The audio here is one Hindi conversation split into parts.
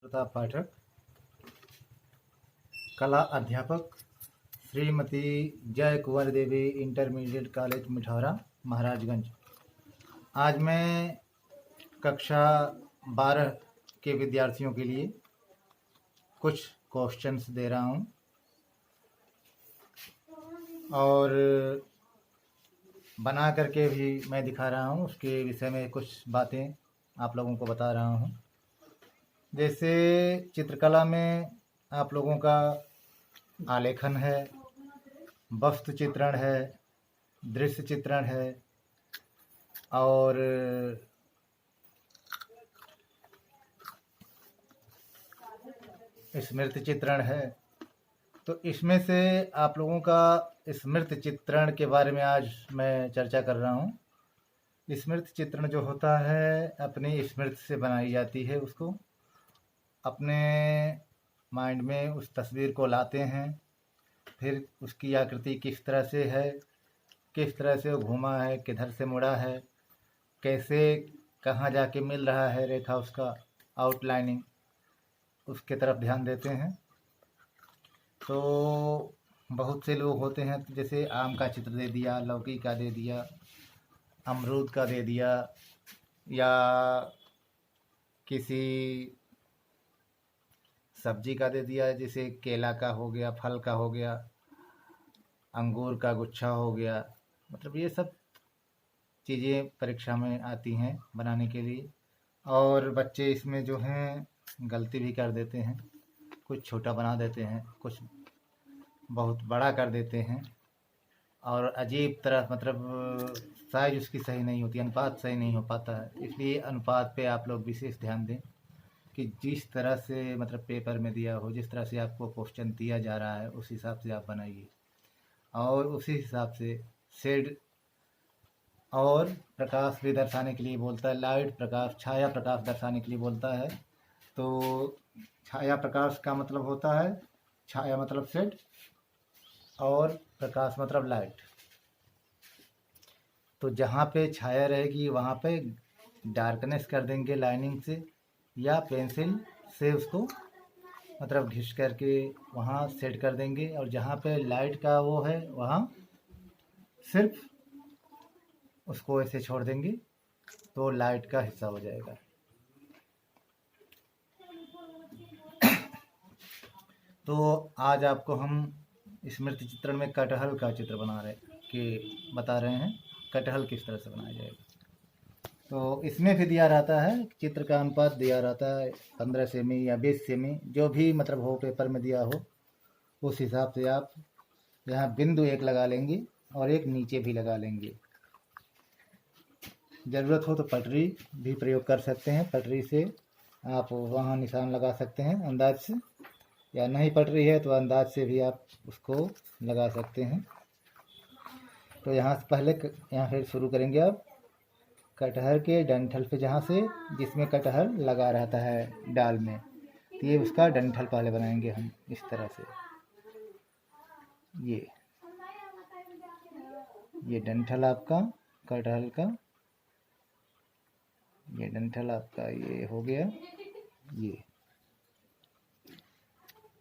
प्रताप पाठक, कला अध्यापक, श्रीमती जय कुंवर देवी इंटरमीडिएट कॉलेज मिठौरा महाराजगंज। आज मैं कक्षा 12 के विद्यार्थियों के लिए कुछ क्वेश्चंस दे रहा हूं और बना करके भी मैं दिखा रहा हूं। उसके विषय में कुछ बातें आप लोगों को बता रहा हूं। जैसे चित्रकला में आप लोगों का आलेखन है, वस्तु चित्रण है, दृश्य चित्रण है और स्मृति चित्रण है। तो इसमें से आप लोगों का स्मृति चित्रण के बारे में आज मैं चर्चा कर रहा हूँ। स्मृति चित्रण जो होता है अपनी स्मृति से बनाई जाती है। उसको अपने माइंड में उस तस्वीर को लाते हैं, फिर उसकी आकृति किस तरह से है, किस तरह से वो घूमा है, किधर से मुड़ा है, कैसे कहाँ जाके मिल रहा है रेखा, उसका आउटलाइनिंग, उसके तरफ ध्यान देते हैं। तो बहुत से लोग होते हैं जैसे आम का चित्र दे दिया, लौकी का दे दिया, अमरूद का दे दिया, या किसी सब्जी का दे दिया, जैसे केला का हो गया, फल का हो गया, अंगूर का गुच्छा हो गया। मतलब ये सब चीज़ें परीक्षा में आती हैं बनाने के लिए। और बच्चे इसमें जो हैं गलती भी कर देते हैं, कुछ छोटा बना देते हैं, कुछ बहुत बड़ा कर देते हैं और अजीब तरह मतलब साइज उसकी सही नहीं होती, अनुपात सही नहीं हो पाता है। इसलिए अनुपात पे आप लोग विशेष ध्यान दें कि जिस तरह से मतलब पेपर में दिया हो, जिस तरह से आपको क्वेश्चन दिया जा रहा है उस हिसाब से आप बनाइए और उसी हिसाब से शेड और प्रकाश भी दर्शाने के लिए बोलता है। लाइट प्रकाश, छाया प्रकाश दर्शाने के लिए बोलता है। तो छाया प्रकाश का मतलब होता है, छाया मतलब शेड और प्रकाश मतलब लाइट। तो जहाँ पे छाया रहेगी वहाँ पे डार्कनेस कर देंगे लाइनिंग से या पेंसिल से उसको मतलब घिस करके वहाँ सेट कर देंगे। और जहाँ पे लाइट का वो है वहाँ सिर्फ उसको ऐसे छोड़ देंगे तो लाइट का हिस्सा हो जाएगा। तो आज आपको हम स्मृति चित्रण में कटहल का चित्र बता रहे हैं कटहल किस तरह से बनाया जाएगा। तो इसमें भी दिया रहता है, चित्र का अनुपात दिया रहता है 15 सेमी या 20 सेमी, जो भी मतलब हो पेपर में दिया हो उस हिसाब से आप यहाँ बिंदु एक लगा लेंगे और एक नीचे भी लगा लेंगे। ज़रूरत हो तो पटरी भी प्रयोग कर सकते हैं, पटरी से आप वहाँ निशान लगा सकते हैं अंदाज से, या नहीं पटरी है तो अंदाज से भी आप उसको लगा सकते हैं। तो यहाँ से पहले यहाँ से शुरू करेंगे आप कटहल के डंठल पे, जहाँ से जिसमें कटहल लगा रहता है डाल में, तो ये उसका डंठल पहले बनाएंगे हम इस तरह से। ये डंठल आपका कटहल का, ये डंठल आपका ये हो गया।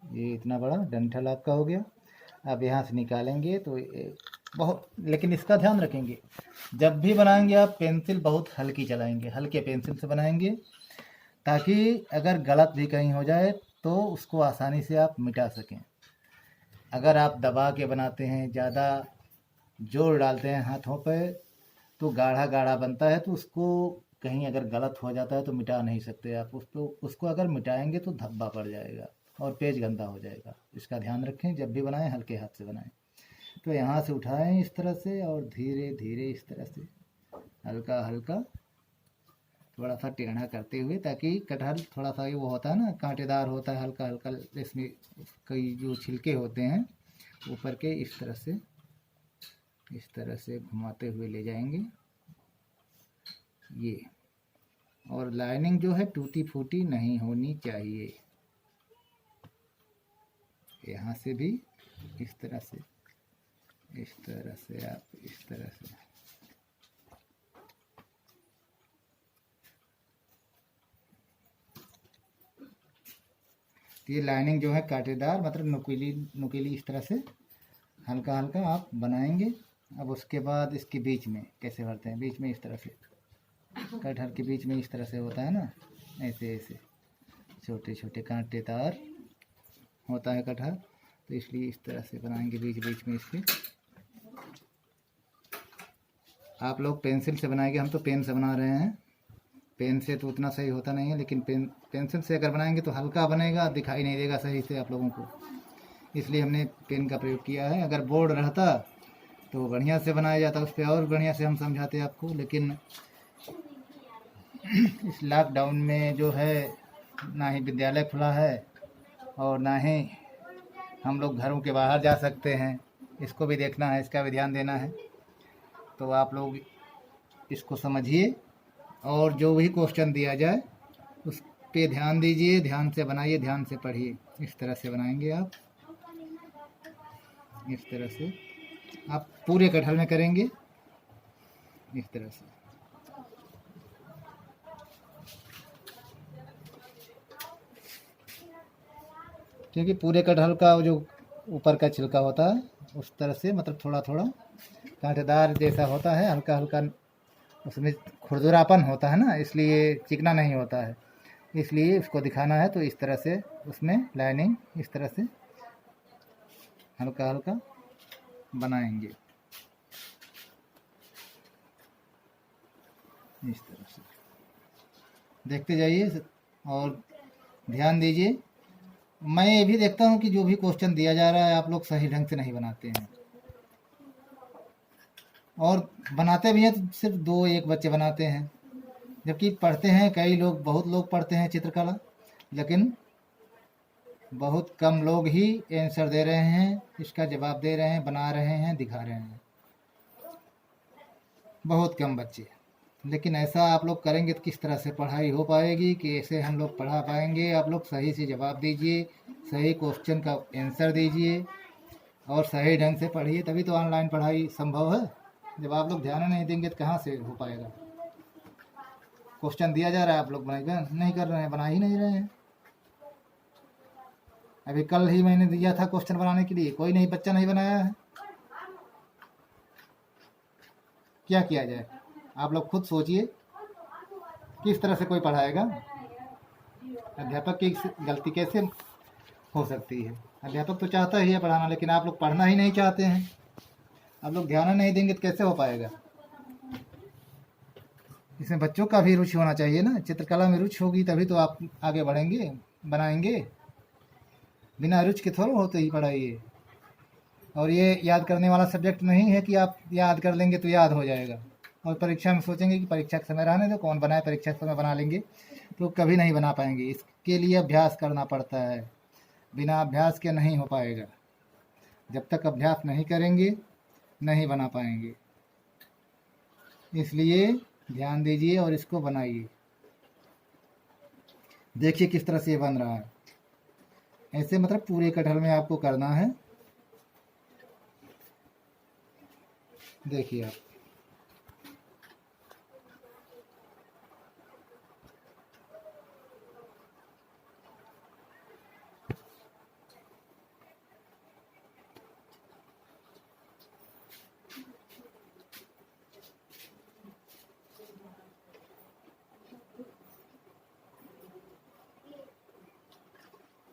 ये इतना बड़ा डंठल आपका हो गया। अब यहाँ से निकालेंगे तो बहुत, लेकिन इसका ध्यान रखेंगे जब भी बनाएंगे आप पेंसिल बहुत हल्की चलाएंगे, हल्के पेंसिल से बनाएंगे ताकि अगर गलत भी कहीं हो जाए तो उसको आसानी से आप मिटा सकें। अगर आप दबा के बनाते हैं, ज़्यादा जोर डालते हैं हाथों पे, तो गाढ़ा गाढ़ा बनता है, तो उसको कहीं अगर गलत हो जाता है तो मिटा नहीं सकते आप उसको अगर मिटाएंगे तो धब्बा पड़ जाएगा और पेज गंदा हो जाएगा। इसका ध्यान रखें, जब भी बनाएं हल्के हाथ से बनाएं। तो यहाँ से उठाएं इस तरह से और धीरे धीरे इस तरह से हल्का हल्का थोड़ा सा टेढ़ा करते हुए, ताकि कटहल थोड़ा सा वो होता है ना कांटेदार होता है, हल्का हल्का इसमें कई जो छिलके होते हैं ऊपर के, इस तरह से घुमाते हुए ले जाएंगे ये। और लाइनिंग जो है टूटी फूटी नहीं होनी चाहिए। यहाँ से भी इस तरह से आप इस तरह से तो ये लाइनिंग जो है कांटेदार मतलब नुकीली नुकीली इस तरह से हल्का हल्का आप बनाएंगे। अब उसके बाद इसके बीच में कैसे भरते हैं, बीच में इस तरह से कटहल के बीच में इस तरह से होता है ना, ऐसे ऐसे छोटे छोटे कांटेदार होता है कटहल, तो इसलिए इस तरह से बनाएंगे बीच बीच में इसके। आप लोग पेंसिल से बनाएंगे, हम तो पेन से बना रहे हैं। पेन से तो उतना सही होता नहीं है, लेकिन पेंसिल से अगर बनाएंगे तो हल्का बनेगा, दिखाई नहीं देगा सही से आप लोगों को, इसलिए हमने पेन का प्रयोग किया है। अगर बोर्ड रहता तो बढ़िया से बनाया जाता, उस पर और बढ़िया से हम समझाते आपको। लेकिन इस लॉकडाउन में जो है ना ही विद्यालय खुला है और ना ही हम लोग घरों के बाहर जा सकते हैं, इसको भी देखना है, इसका भी ध्यान देना है। तो आप लोग इसको समझिए और जो भी क्वेश्चन दिया जाए उस पे ध्यान दीजिए, ध्यान से बनाइए, ध्यान से पढ़िए। इस तरह से बनाएंगे आप, इस तरह से आप पूरे कटहल में करेंगे, इस तरह से। क्योंकि पूरे कटहल का जो ऊपर का छिलका होता है उस तरह से मतलब थोड़ा थोड़ा कांटेदार जैसा होता है, हल्का हल्का उसमें खुरदुरापन होता है ना, इसलिए चिकना नहीं होता है, इसलिए उसको दिखाना है। तो इस तरह से उसमें लाइनिंग इस तरह से हल्का हल्का बनाएंगे, इस तरह से देखते जाइए और ध्यान दीजिए। मैं ये भी देखता हूँ कि जो भी क्वेश्चन दिया जा रहा है आप लोग सही ढंग से नहीं बनाते हैं, और बनाते भी हैं तो सिर्फ 2-1 बच्चे बनाते हैं, जबकि पढ़ते हैं कई लोग, बहुत लोग पढ़ते हैं चित्रकला, लेकिन बहुत कम लोग ही आंसर दे रहे हैं, इसका जवाब दे रहे हैं, बना रहे हैं, दिखा रहे हैं, बहुत कम बच्चे। लेकिन ऐसा आप लोग करेंगे तो किस तरह से पढ़ाई हो पाएगी, कि ऐसे हम लोग पढ़ा पाएंगे। आप लोग सही से जवाब दीजिए, सही क्वेश्चन का आंसर दीजिए और सही ढंग से पढ़िए, तभी तो ऑनलाइन पढ़ाई संभव है। जब आप लोग ध्यान नहीं देंगे तो कहाँ से हो पाएगा। क्वेश्चन दिया जा रहा है, आप लोग नहीं कर रहे हैं, बना ही नहीं रहे हैं। अभी कल ही मैंने दिया था क्वेश्चन बनाने के लिए, कोई नहीं, बच्चा नहीं बनाया है। क्या किया जाए, आप लोग खुद सोचिए, किस तरह से कोई पढ़ाएगा। अध्यापक की गलती कैसे हो सकती है? अध्यापक तो चाहता ही है पढ़ाना, लेकिन आप लोग पढ़ना ही नहीं चाहते हैं। आप लोग ध्यान नहीं देंगे तो कैसे हो पाएगा। इसमें बच्चों का भी रुचि होना चाहिए ना, चित्रकला में रुचि होगी तभी तो आप आगे बढ़ेंगे, बनाएंगे। बिना रुचि के थोड़ा होते ही पढ़ाई है। और ये याद करने वाला सब्जेक्ट नहीं है कि आप याद कर लेंगे तो याद हो जाएगा और परीक्षा में सोचेंगे कि परीक्षा के समय रहने दो, कौन बनाए, परीक्षा के समय बना लेंगे, तो कभी नहीं बना पाएंगे। इसके लिए अभ्यास करना पड़ता है, बिना अभ्यास के नहीं हो पाएगा। जब तक अभ्यास नहीं करेंगे नहीं बना पाएंगे। इसलिए ध्यान दीजिए और इसको बनाइए। देखिए किस तरह से ये बन रहा है, ऐसे मतलब पूरे कटहल में आपको करना है। देखिए आप,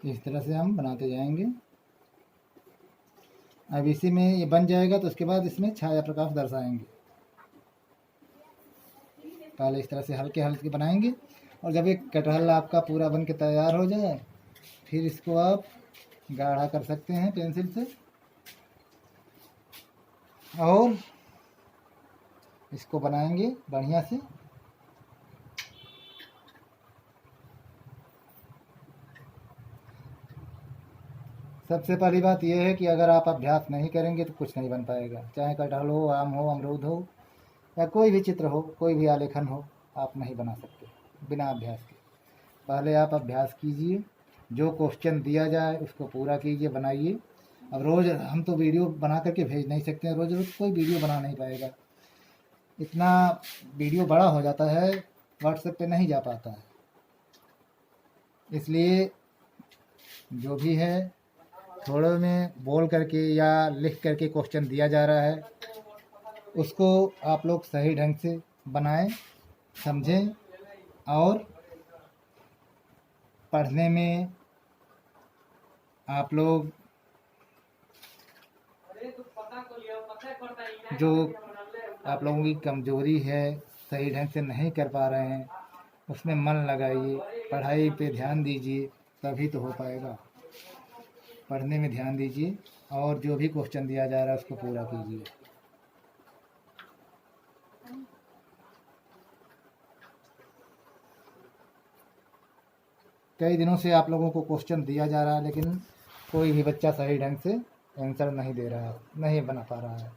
इस तरह से हम बनाते जाएंगे। अब इसी में ये बन जाएगा तो उसके बाद इसमें छाया प्रकाश दर्शाएंगे। पहले इस तरह से हल्के हल्के बनाएंगे और जब एक कटहल आपका पूरा बन के तैयार हो जाए फिर इसको आप गाढ़ा कर सकते हैं पेंसिल से और इसको बनाएंगे बढ़िया से। सबसे पहली बात यह है कि अगर आप अभ्यास नहीं करेंगे तो कुछ नहीं बन पाएगा। चाहे कटहल हो, आम हो, अमरूद हो या कोई भी चित्र हो, कोई भी आलेखन हो, आप नहीं बना सकते बिना अभ्यास के। पहले आप अभ्यास कीजिए, जो क्वेश्चन दिया जाए उसको पूरा कीजिए, बनाइए। अब रोज़ हम तो वीडियो बना करके भेज नहीं सकते हैं, रोज़ रोज़ कोई वीडियो बना नहीं पाएगा, इतना वीडियो बड़ा हो जाता है, व्हाट्सएप पे नहीं जा पाता है। इसलिए जो भी है थोड़े में बोल करके या लिख करके क्वेश्चन दिया जा रहा है, उसको आप लोग सही ढंग से बनाएं, समझें और पढ़ने में आप लोग जो आप लोगों की कमजोरी है, सही ढंग से नहीं कर पा रहे हैं, उसमें मन लगाइए, पढ़ाई पे ध्यान दीजिए, तभी तो हो पाएगा। पढ़ने में ध्यान दीजिए और जो भी क्वेश्चन दिया जा रहा है उसको पूरा कीजिए। कई दिनों से आप लोगों को क्वेश्चन दिया जा रहा है, लेकिन कोई भी बच्चा सही ढंग से आंसर नहीं दे रहा है, नहीं बना पा रहा है।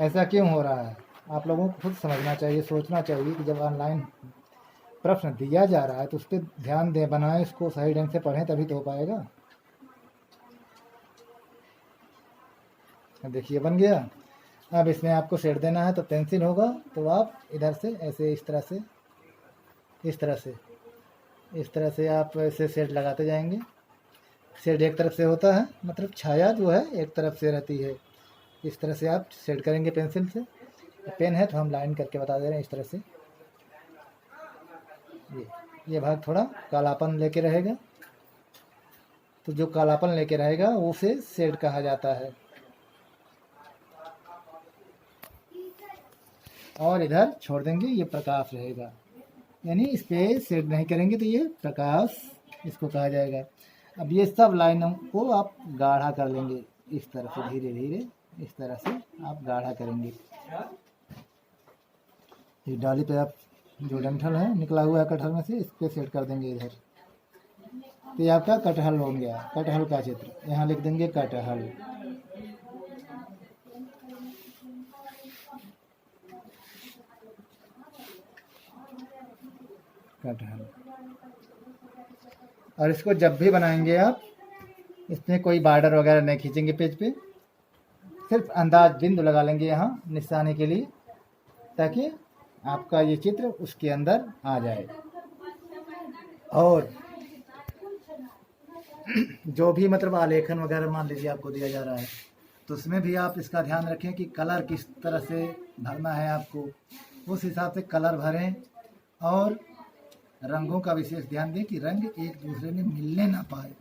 ऐसा क्यों हो रहा है? आप लोगों को खुद समझना चाहिए, सोचना चाहिए कि जब ऑनलाइन प्रश्न दिया जा रहा है तो उस पर ध्यान दें, बनाएं, इसको सही ढंग से पढ़ें, तभी तो हो पाएगा। देखिए बन गया। अब इसमें आपको शेड देना है तो पेंसिल होगा, तो आप इधर से ऐसे इस तरह से इस तरह से आप ऐसे शेड लगाते जाएंगे। शेड एक तरफ से होता है, मतलब छाया जो है एक तरफ से रहती है। इस तरह से आप शेड करेंगे पेंसिल से। पेन है तो हम लाइन करके बता दे रहे हैं, इस तरह से ये भाग थोड़ा कालापन लेके रहेगा, तो जो कालापन लेके रहेगा उसे शेड कहा जाता है। और इधर छोड़ देंगे, ये प्रकाश रहेगा, यानी इस पे शेड नहीं करेंगे तो ये प्रकाश इसको कहा जाएगा। अब ये सब लाइनों को आप गाढ़ा कर लेंगे, इस तरह से धीरे धीरे इस तरह से आप गाढ़ा करेंगे। ये डाली पे आप जो डंठल है निकला हुआ है कटहल में से, इस पे सेट कर देंगे इधर। तो ये आपका कटहल हो गया, कटहल का चित्र। यहाँ लिख देंगे कटहल। कटहल। और इसको जब भी बनाएंगे आप, इसमें कोई बॉर्डर वगैरह नहीं खींचेंगे पेज पे, सिर्फ अंदाज बिंदु लगा लेंगे यहाँ निशानी के लिए, ताकि आपका ये चित्र उसके अंदर आ जाए। और जो भी मतलब आलेखन वगैरह मान लीजिए आपको दिया जा रहा है, तो उसमें भी आप इसका ध्यान रखें कि कलर किस तरह से भरना है आपको, उस हिसाब से कलर भरें। और रंगों का विशेष ध्यान दें कि रंग एक दूसरे में मिलने ना पाए।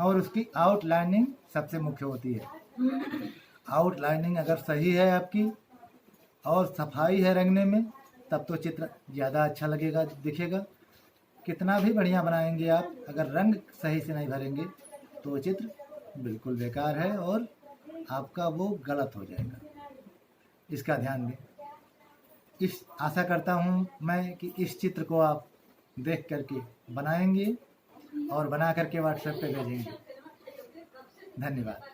और उसकी आउटलाइनिंग सबसे मुख्य होती है। आउटलाइनिंग अगर सही है आपकी और सफाई है रंगने में, तब तो चित्र ज़्यादा अच्छा लगेगा, दिखेगा। कितना भी बढ़िया बनाएंगे आप, अगर रंग सही से नहीं भरेंगे तो वो चित्र बिल्कुल बेकार है और आपका वो गलत हो जाएगा। इसका ध्यान दें। आशा करता हूँ मैं कि इस चित्र को आप देख करके बनाएंगे और बना करके व्हाट्सएप पे भेजेंगे। धन्यवाद।